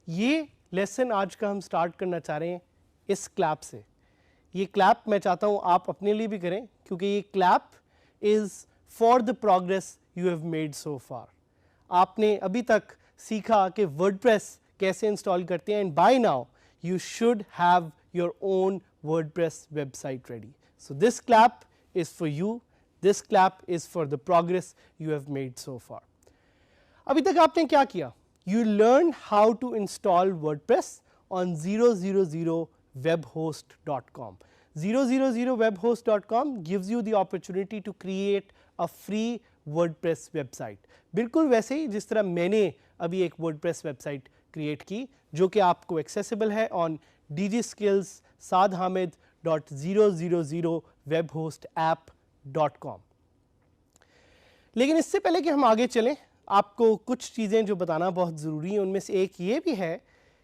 ये लेसन आज का हम स्टार्ट करना चाह रहे हैं इस क्लैप से। ये क्लैप मैं चाहता हूँ आप अपने लिए भी करें, क्योंकि ये clap is for the progress you have made so far. आपने अभी तक सीखा कि वर्डप्रेस कैसे इंस्टॉल करते हैं, and by now you should have your own WordPress website ready. So this clap is for you, this clap is for the progress you have made so far. अभी तक आपने क्या किया? You learned how to install WordPress on 000webhost.com. 000webhost.com gives you the opportunity to create a free WordPress website. बिल्कुल वैसे ही जिस तरह मैंने अभी एक WordPress website क्रिएट की, जो कि आपको एक्सेसिबल है ऑन dgskills.sadhamid.000webhostapp.com. लेकिन इससे पहले कि हम आगे चलें, आपको कुछ चीज़ें जो बताना बहुत ज़रूरी है, उनमें से एक ये भी है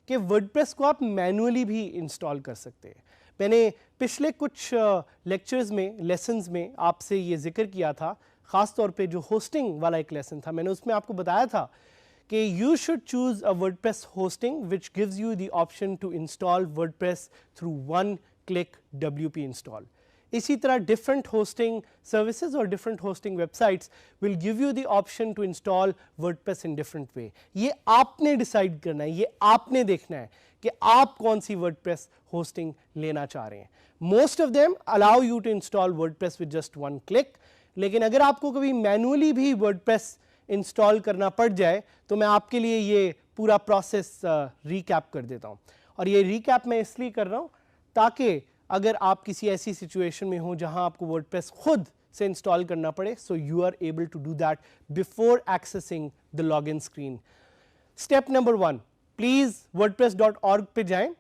कि वर्डप्रेस को आप मैनुअली भी इंस्टॉल कर सकते हैं। मैंने पिछले कुछ लेक्चर्स में, लेसन्स में आपसे ये जिक्र किया था, ख़ास तौर पे जो होस्टिंग वाला एक लेसन था, मैंने उसमें आपको बताया था कि you should choose a WordPress hosting which gives you the option to install WordPress through one click WP install. इसी तरह different hosting services or different hosting websites will give you the option to install WordPress in different way. ये आपने decide करना है, ये आपने देखना है कि आप कौन सी WordPress hosting लेना चाह रहे हैं. Most of them allow you to install WordPress with just one click, लेकिन अगर आपको कभी manually भी WordPress इंस्टॉल करना पड़ जाए तो मैं आपके लिए ये पूरा प्रोसेस रिकैप कर देता हूँ। और ये रिकैप मैं इसलिए कर रहा हूँ ताकि अगर आप किसी ऐसी सिचुएशन में हो जहाँ आपको वर्डप्रेस खुद से इंस्टॉल करना पड़े, so you are able to do that before accessing the login screen. Step number 1, please wordpress.org पे जाएं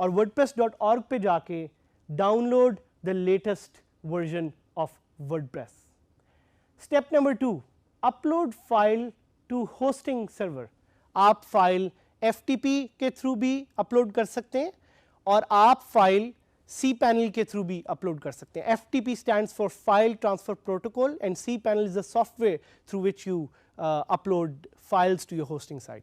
और wordpress.org पे जाके download the latest version of WordPress. Step number 2, upload file to hosting server. आप file FTP के through भी upload कर सकते हैं और आप फाइल cPanel के थ्रू भी अपलोड कर सकते हैं। FTP stands for File Transfer Protocol and cPanel is the software through which you upload files to your hosting site.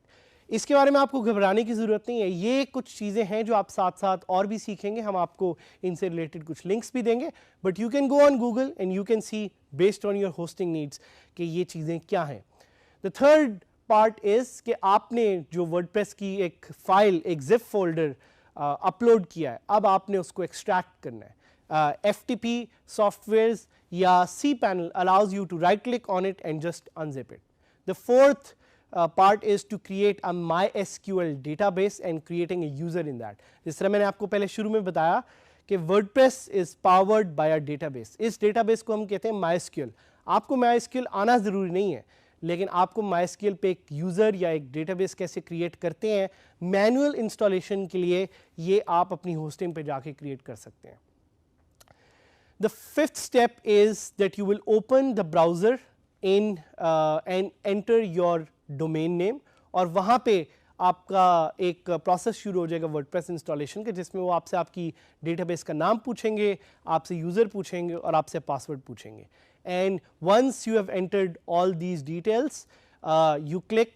इसके बारे में आपको घबराने की ज़रूरत नहीं है, ये कुछ चीज़ें हैं जो आप साथ साथ और भी सीखेंगे, हम आपको इनसे रिलेटेड कुछ लिंक्स भी देंगे, but you can go on Google and you can see based on your hosting needs कि ये चीज़ें क्या हैं। द थर्ड पार्ट इज़ कि आपने जो वर्डप्रेस की एक फाइल, एक जिप फोल्डर अपलोड किया है, अब आपने उसको एक्सट्रैक्ट करना है। FTP सॉफ्टवेयर्स या cPanel allows you to right click on it and just unzip it. The fourth part is to create a MySQL database and creating a user in that. जिस तरह मैंने आपको पहले शुरू में बताया कि WordPress is powered by a database. इस database को हम कहते हैं MySQL. आपको MySQL आना ज़रूरी नहीं है, लेकिन आपको MySQL पे एक यूज़र या एक database कैसे क्रिएट करते हैं, मैनुअल इंस्टॉलेशन के लिए ये आप अपनी होस्टिंग पे जाके क्रिएट कर सकते हैं। The fifth step is that you will open the browser and enter your domain name, और वहाँ पे आपका एक प्रोसेस शुरू हो जाएगा वर्डप्रेस इंस्टॉलेशन के, जिसमें वो आपसे आपकी डेटाबेस का नाम पूछेंगे, आपसे यूज़र पूछेंगे और आपसे पासवर्ड पूछेंगे। And once you have entered all these details, you click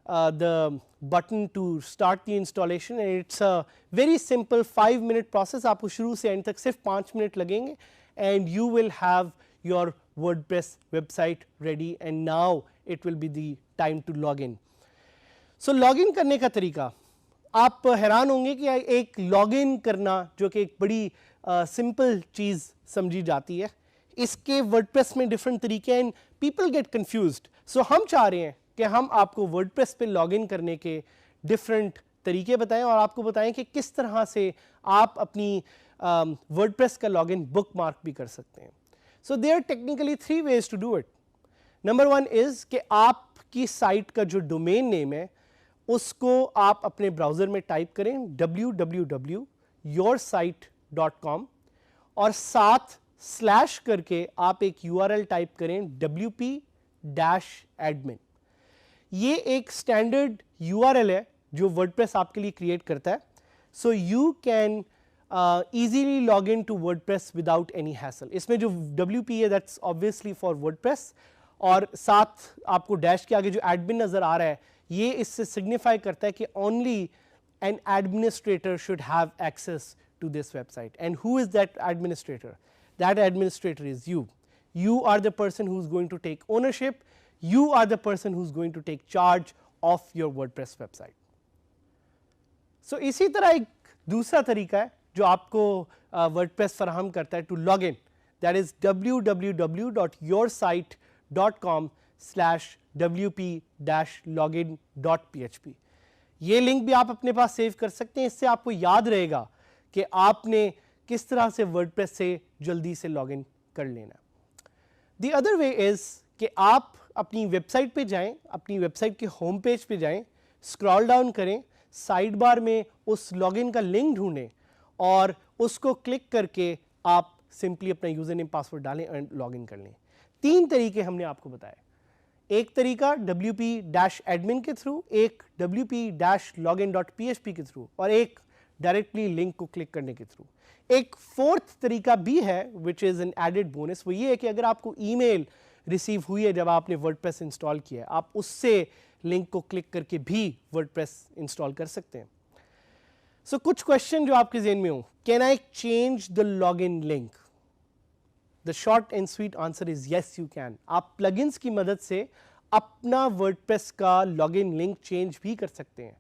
the button to start the installation and it's a very simple 5-minute process. आपको शुरू से एंड तक सिर्फ 5 मिनट लगेंगे and you will have your WordPress website ready and now it will be the time to log in. So login करने का तरीका, आप हैरान होंगे कि एक लॉगिन करना जो कि एक बड़ी सिंपल चीज़ समझी जाती है, इसके वर्डप्रेस में डिफरेंट तरीके हैं एंड पीपल गेट कंफ्यूज्ड। सो हम चाह रहे हैं कि हम आपको वर्डप्रेस पे लॉगिन करने के डिफरेंट तरीके बताएं और आपको बताएं कि किस तरह से आप अपनी वर्डप्रेस का लॉगिन बुकमार्क भी कर सकते हैं। So there are technically 3 ways to do it. Number 1 is कि आपकी साइट का जो डोमेन नेम है उसको आप अपने ब्राउज़र में टाइप करें www.yoursite.com और साथ स्लैश करके आप एक URL टाइप करें wp-admin। ये एक स्टैंडर्ड URL है जो वर्डप्रेस आपके लिए क्रिएट करता है, सो you can easily log in to WordPress without any hassle। इसमें जो WP है that's obviously for WordPress, और साथ आपको डैश के आगे जो एडमिन नजर आ रहा है ये इससे सिग्निफाई करता है कि only an administrator should have access to this website। And who is that administrator? That administrator is you. You are the person who's going to take ownership. You are the person who's going to take charge of your WordPress website। So इसी तरह एक दूसरा तरीका है जो आपको WordPress फराहम करता है to log in, that is www.yoursite.com/wp-login.php। ये लिंक भी आप अपने पास सेव कर सकते हैं, इससे आपको याद रहेगा कि आपने किस तरह से WordPress से जल्दी से लॉग इन कर लेना। द अदर वे इज कि आप अपनी वेबसाइट पे जाएं, अपनी वेबसाइट के होम पेज पे जाएं, स्क्रॉल डाउन करें, साइड बार में उस लॉगिन का लिंक ढूंढें और उसको क्लिक करके आप सिंपली अपना यूजर नेम पासवर्ड डालें और लॉगिन कर लें। 3 तरीके हमने आपको बताए, एक तरीका wp-admin के थ्रू, एक wp-login.php के थ्रू और एक डायरेक्टली लिंक को क्लिक करने के थ्रू। एक फोर्थ तरीका भी है which is an added bonus, वो ये है कि अगर आपको ईमेल रिसीव हुई है जब आपने वर्डप्रेस इंस्टॉल किया है, आप उससे लिंक को क्लिक करके भी वर्डप्रेस इंस्टॉल कर सकते हैं। सो कुछ क्वेश्चन जो आपके ज़हन में हो, can I change the login link? The short and sweet answer is yes you can. आप प्लगइन्स की मदद से अपना वर्डप्रेस का लॉगिन लिंक चेंज भी कर सकते हैं।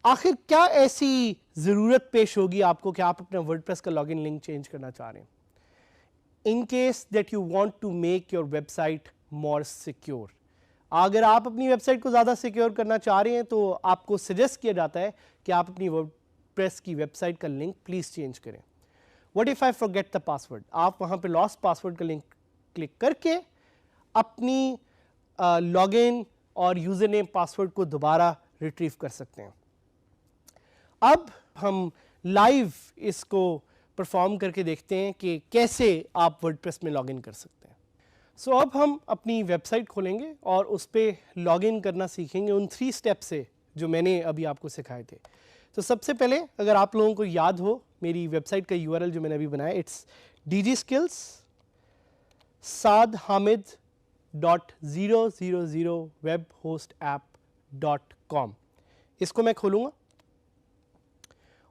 आखिर क्या ऐसी ज़रूरत पेश होगी आपको कि आप अपना वर्डप्रेस का लॉगिन लिंक चेंज करना चाह रहे हैं? In case that you want to make your website more secure, अगर आप अपनी वेबसाइट को ज़्यादा सिक्योर करना चाह रहे हैं तो आपको सजेस्ट किया जाता है कि आप अपनी वर्डप्रेस की वेबसाइट का लिंक प्लीज़ चेंज करें। What if I forget the password? आप वहाँ पे लॉस्ट पासवर्ड का लिंक क्लिक करके अपनी लॉगिन और यूज़र नेम पासवर्ड को दोबारा रिट्रीव कर सकते हैं। अब हम लाइव इसको परफॉर्म करके देखते हैं कि कैसे आप वर्डप्रेस में लॉगिन कर सकते हैं। सो अब हम अपनी वेबसाइट खोलेंगे और उस पर लॉगिन करना सीखेंगे उन 3 स्टेप से जो मैंने अभी आपको सिखाए थे। तो सबसे पहले अगर आप लोगों को याद हो, मेरी वेबसाइट का URL जो मैंने अभी बनाया, इट्स dgskills-sadhamid.000webhostapp.com। इसको मैं खोलूँगा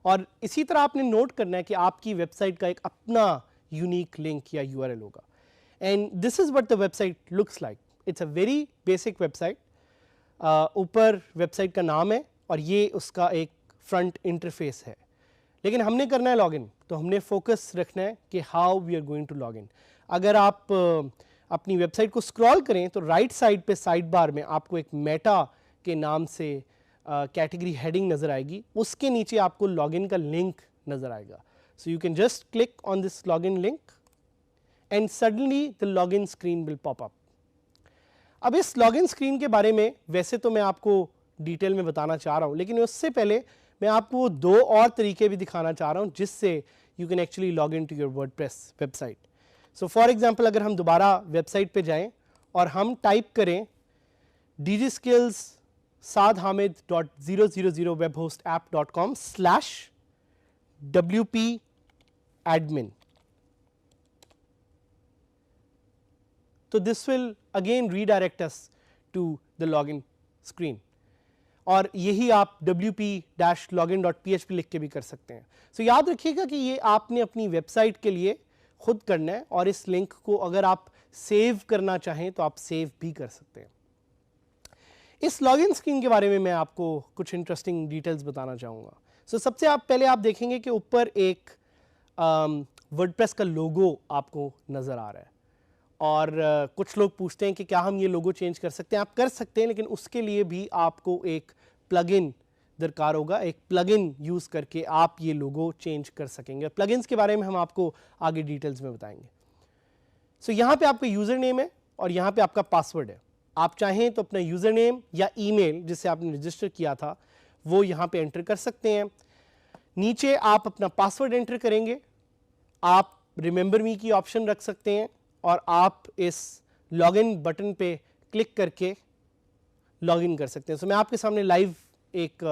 और इसी तरह आपने नोट करना है कि आपकी वेबसाइट का एक अपना यूनिक लिंक या URL होगा। And this is what the website looks like. It's a very basic website. ऊपर वेबसाइट का नाम है और ये उसका एक फ्रंट इंटरफेस है, लेकिन हमने करना है लॉगिन, तो हमने फोकस रखना है कि how we are going to login. अगर आप अपनी वेबसाइट को स्क्रॉल करें तो राइट साइड पे साइड बार में आपको एक मेटा के नाम से कैटेगरी हेडिंग नज़र आएगी, उसके नीचे आपको लॉगिन का लिंक नज़र आएगा। सो you can just click on this login link and suddenly the login screen will pop up. अब इस लॉगिन स्क्रीन के बारे में वैसे तो मैं आपको डिटेल में बताना चाह रहा हूँ, लेकिन उससे पहले मैं आपको 2 और तरीके भी दिखाना चाह रहा हूँ जिससे you can actually log in to your WordPress website. So for example अगर हम दोबारा वेबसाइट पे जाएं और हम टाइप करें dgskills-sadhamid.000webhostapp.com/wp-admin, तो this will again redirect us to the login screen, और यही आप wp-login.php लिख के भी कर सकते हैं। सो याद रखिएगा कि ये आपने अपनी वेबसाइट के लिए खुद करना है, और इस लिंक को अगर आप सेव करना चाहें तो आप सेव भी कर सकते हैं। इस लॉगिन स्क्रीन के बारे में मैं आपको कुछ इंटरेस्टिंग डिटेल्स बताना चाहूँगा। सो सबसे पहले आप देखेंगे कि ऊपर एक वर्डप्रेस का लोगो आपको नज़र आ रहा है, और कुछ लोग पूछते हैं कि क्या हम ये लोगो चेंज कर सकते हैं? आप कर सकते हैं, लेकिन उसके लिए भी आपको एक प्लगइन दरकार होगा। एक प्लगइन यूज़ करके आप ये लोगो चेंज कर सकेंगे। प्लगइन्स के बारे में हम आपको आगे डिटेल्स में बताएंगे। सो यहाँ पे आपका यूज़र नेम है और यहाँ पे आपका पासवर्ड है। आप चाहें तो अपना यूज़र नेम या ईमेल जिससे आपने रजिस्टर किया था वो यहाँ पे एंटर कर सकते हैं। नीचे आप अपना पासवर्ड एंटर करेंगे। आप रिमेंबर मी की ऑप्शन रख सकते हैं और आप इस लॉगिन बटन पे क्लिक करके लॉगिन कर सकते हैं। सो मैं आपके सामने लाइव एक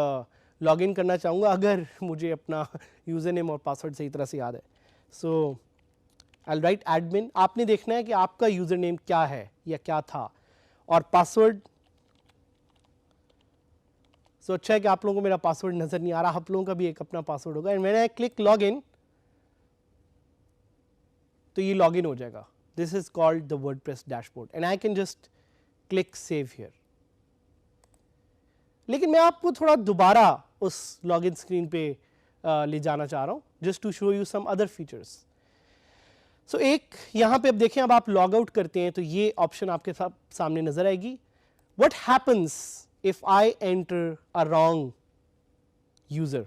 लॉगिन करना चाहूँगा अगर मुझे अपना यूज़र नेम और पासवर्ड सही तरह से याद है। सो आई विल राइट एडमिन, आपने देखना है कि आपका यूज़र नेम क्या है या क्या था और पासवर्ड। सो अच्छा है कि आप लोगों को मेरा पासवर्ड नज़र नहीं आ रहा, आप लोगों का भी एक अपना पासवर्ड होगा। And when I click login तो ये लॉगिन हो जाएगा। This is called the WordPress dashboard and I can just click save here. लेकिन मैं आपको थोड़ा दोबारा उस लॉगिन स्क्रीन पे ले जाना चाह रहा हूँ just to show you some other features. So एक यहाँ पे अब देखें, अब आप लॉग आउट करते हैं तो ये ऑप्शन आपके सामने नजर आएगी। What happens if I enter a wrong user?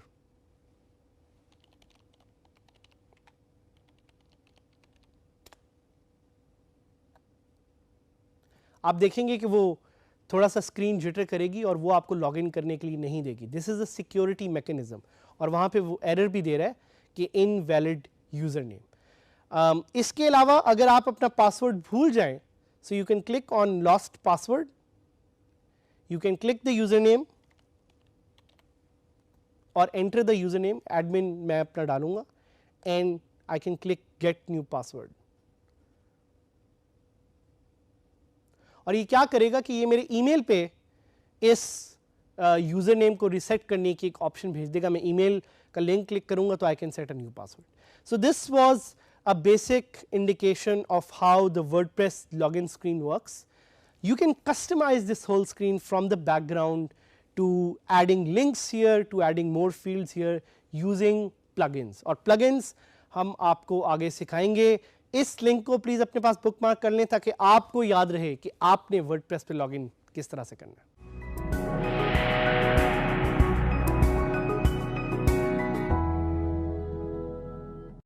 आप देखेंगे कि वो थोड़ा सा स्क्रीन जिटर करेगी और वो आपको लॉगिन करने के लिए नहीं देगी। This is a security mechanism और वहाँ पे वो एरर भी दे रहा है कि इनवैलिड यूजर नेम। इसके अलावा अगर आप अपना पासवर्ड भूल जाएं, so you can click on lost password, you can click the username और enter the username. Admin मैं अपना डालूंगा and I can click get new password. और ये क्या करेगा कि ये मेरे ईमेल पे इस यूजर नेम को रिसेट करने की एक ऑप्शन भेज देगा। मैं ईमेल का लिंक क्लिक करूंगा तो I can set a new password. So this was a basic indication of how the WordPress login screen works. You can customize this whole screen from the background to adding links here, to adding more fields here using plugins. और plugins हम आपको आगे सिखाएंगे। इस link को please अपने पास bookmark कर लें ताकि आपको याद रहे कि आपने वर्डप्रेस पे लॉगिन किस तरह से करना है।